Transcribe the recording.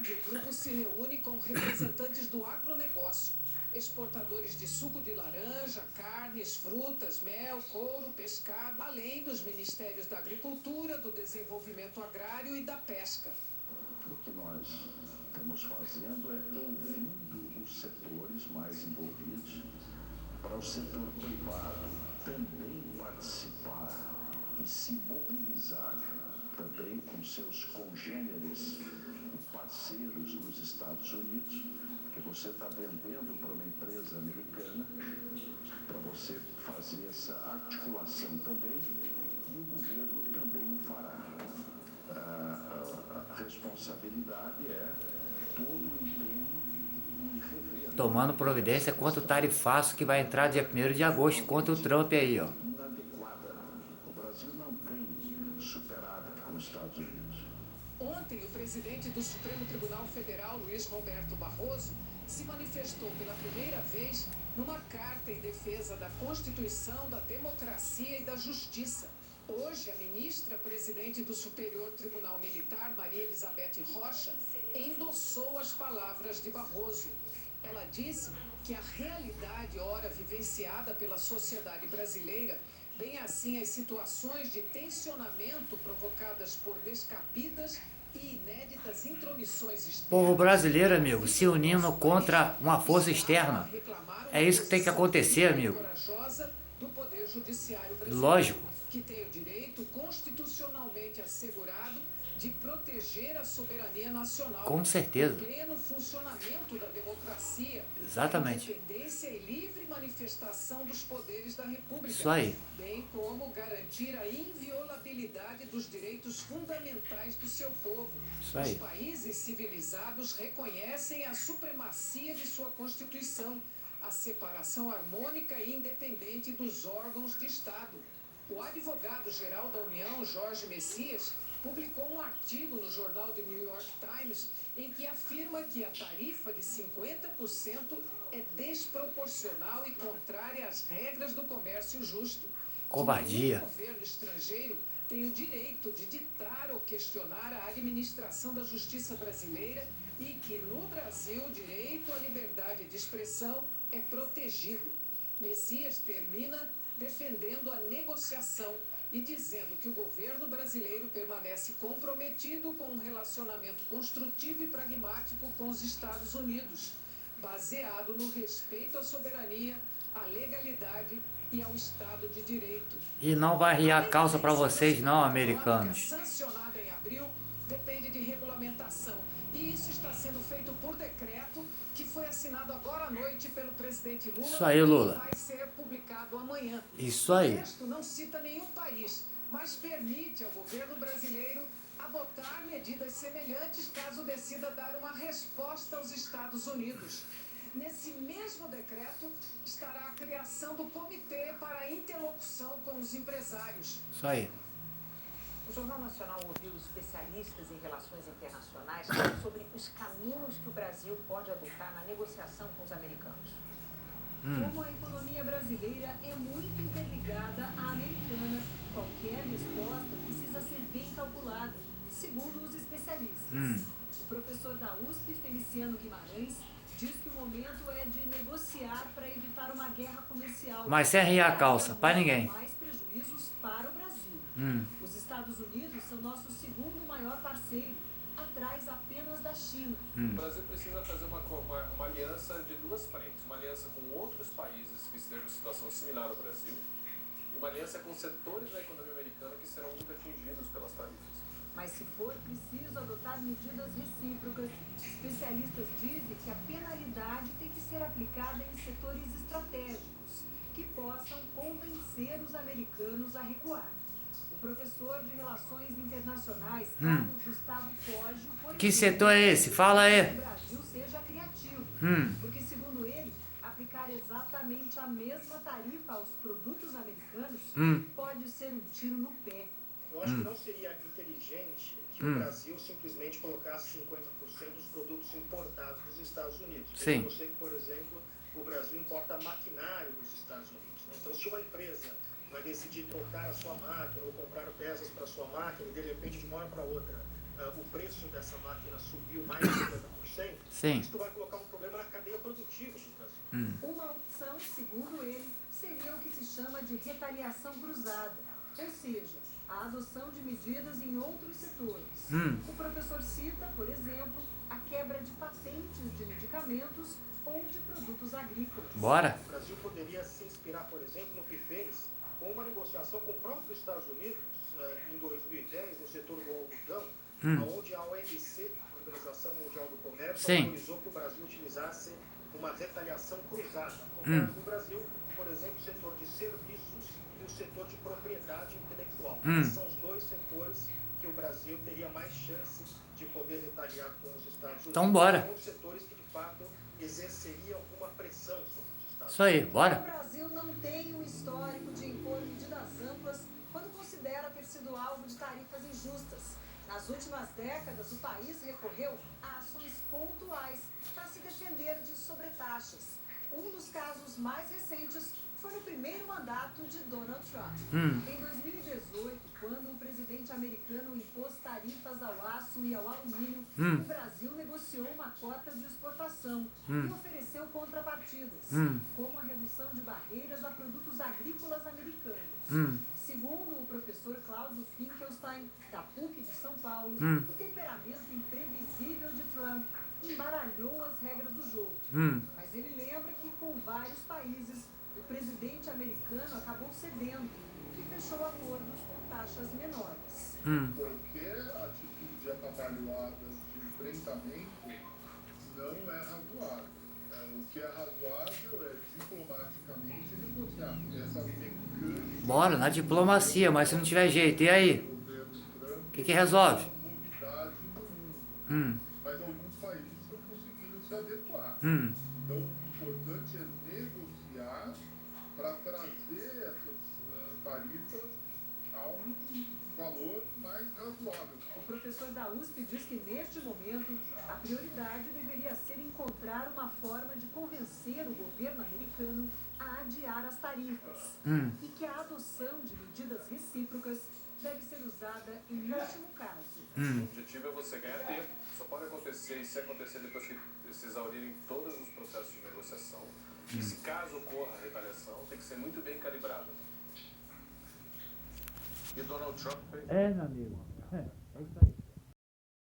tarde, o grupo se reúne com representantes do agronegócio, exportadores de suco de laranja, carnes, frutas, mel, couro, pescado, além dos ministérios da Agricultura, do Desenvolvimento Agrário e da Pesca. O que nós estamos fazendo é ouvindo os setores mais envolvidos, para o setor privado também participar e se mobilizar também com seus congêneres parceiros nos Estados Unidos, que você está vendendo para uma empresa americana, para você fazer essa articulação também, e o governo também o fará. A responsabilidade é todo o empenho em rever. Tomando providência contra o tarifaço que vai entrar dia 1º de agosto contra o Trump aí, ó. Inadequada. O Brasil não tem superávit com os Estados Unidos. Ontem, o presidente do Supremo Tribunal Federal, Luiz Roberto Barroso, se manifestou pela primeira vez numa carta em defesa da Constituição, da democracia e da justiça. Hoje, a ministra presidente do Superior Tribunal Militar, Maria Elizabeth Rocha, endossou as palavras de Barroso. Ela disse que a realidade ora vivenciada pela sociedade brasileira, bem assim as situações de tensionamento provocadas por descabidas e inéditas intromissões externas. Povo brasileiro, amigo, se unindo contra uma força externa. É isso que tem que acontecer, amigo. Lógico. Que tem o direito constitucionalmente assegurado de proteger a soberania nacional. Com certeza. O pleno funcionamento da democracia. Exatamente. A independência e livre manifestação dos poderes da República. Isso aí. Bem como garantir a inviolabilidade dos direitos fundamentais do seu povo. Isso aí. Os países civilizados reconhecem a supremacia de sua Constituição, a separação harmônica e independente dos órgãos de Estado. O advogado-geral da União, Jorge Messias, publicou um artigo no jornal The New York Times em que afirma que a tarifa de 50% é desproporcional e contrária às regras do comércio justo. Covardia. O governo estrangeiro tem o direito de ditar ou questionar a administração da justiça brasileira e que no Brasil o direito à liberdade de expressão é protegido. Messias termina defendendo a negociação e dizendo que o governo brasileiro permanece comprometido com um relacionamento construtivo e pragmático com os Estados Unidos, baseado no respeito à soberania, à legalidade e ao Estado de Direito. E não vai rir a calça para vocês não, americanos. Sancionada em abril depende de regulamentação e isso está sendo feito por decreto que foi assinado agora à noite pelo presidente Lula. Isso aí, Lula. E vai ser publicado amanhã. Isso aí. O texto não cita nenhum país, mas permite ao governo brasileiro adotar medidas semelhantes caso decida dar uma resposta aos Estados Unidos. Nesse mesmo decreto estará a criação do Comitê para a Interlocução com os Empresários. Isso aí. O Jornal Nacional ouviu especialistas em relações internacionais sobre os caminhos que o Brasil pode adotar na negociação com os americanos. Como a economia brasileira é muito interligada à americana, qualquer resposta precisa ser bem calculada, segundo os especialistas. O professor da USP, Feliciano Guimarães, diz que o momento é de negociar para evitar uma guerra comercial. Mas sem rir a calça, para ninguém. Mais prejuízos para o Brasil. Os Estados Unidos são nosso segundo maior parceiro, atrás apenas da China. O Brasil precisa fazer uma aliança de duas frentes. Uma aliança com outros países que estejam em situação similar ao Brasil e uma aliança com setores da economia americana que serão muito atingidos pelas tarifas. Mas se for preciso adotar medidas recíprocas, especialistas dizem que a penalidade tem que ser aplicada em setores estratégicos, que possam convencer os americanos a recuar. O professor de Relações Internacionais, Carlos Gustavo Poggio, Que setor é esse? Fala aí. que o Brasil seja criativo, porque, segundo ele, aplicar exatamente a mesma tarifa aos produtos americanos pode ser um tiro no pé. Eu acho que não seria inteligente que o Brasil simplesmente colocasse 50% dos produtos importados dos Estados Unidos. Sim. Eu sei que, por exemplo, o Brasil importa maquinário dos Estados Unidos. Né? Então, se uma empresa vai decidir trocar a sua máquina ou comprar peças para a sua máquina e, de repente, de uma hora para outra, o preço dessa máquina subiu mais de 50%, Sim. Isso vai colocar um problema na cadeia produtiva do Brasil. Uma opção, segundo ele, seria o que se chama de retaliação cruzada, ou seja, a adoção de medidas em outros setores. O professor cita, por exemplo, a quebra de patentes de medicamentos ou de produtos agrícolas. Bora. O Brasil poderia se inspirar, por exemplo, no que fez com uma negociação com o próprio Estados Unidos em 2010, no setor do algodão, onde a OMC, a Organização Mundial do Comércio, Sim. autorizou que o Brasil utilizasse uma retaliação cruzada. No caso do Brasil, por exemplo, o setor de serviços e o setor de propriedade intelectual. Esses são os dois setores que o Brasil teria mais chance de poder retaliar com os Estados Unidos. Então bora. São os setores que, de fato, exerceriam alguma pressão sobre os Estados Unidos. Isso aí, O bora. Brasil não tem um histórico de impor medidas amplas quando considera ter sido alvo de tarifas injustas. Nas últimas décadas, o país recorreu a ações pontuais para se defender de sobretaxas. Um dos casos mais recentes foi no primeiro mandato de Donald Trump. Em 2018, quando o presidente americano impôs tarifas ao aço e ao alumínio, o Brasil negociou uma cota de exportação e ofereceu contrapartidas, como a redução de barreiras a produtos agrícolas americanos. Segundo o professor Cláudio Finkelstein, da PUC de São Paulo, o temperamento imprevisível de Trump embaralhou as regras do jogo. Mas ele lembra que com vários países, o presidente americano acabou cedendo e fechou acordos com taxas menores. Qualquer atitude atabalhoada de enfrentamento não é razoável. O que é razoável é diplomaticamente negociar. Essa mecânica. Bora, na diplomacia, mas se não tiver jeito, e aí? do governo Trump O que resolve? é uma novidade no mundo. Mas alguns países estão conseguindo se adequar. Então, o importante é negociar para trazer essas tarifas a um valor mais razoável. O professor da USP diz que, neste momento, a prioridade deveria ser encontrar uma forma de convencer o governo americano a adiar as tarifas e que a adoção de medidas recíprocas deve ser usada em último caso. O objetivo é você ganhar tempo. Só pode acontecer, e se acontecer depois que se exaurirem todos os processos de negociação, e se caso ocorra a retaliação, tem que ser muito bem calibrado. E Donald Trump fez. Meu amigo. É isso aí.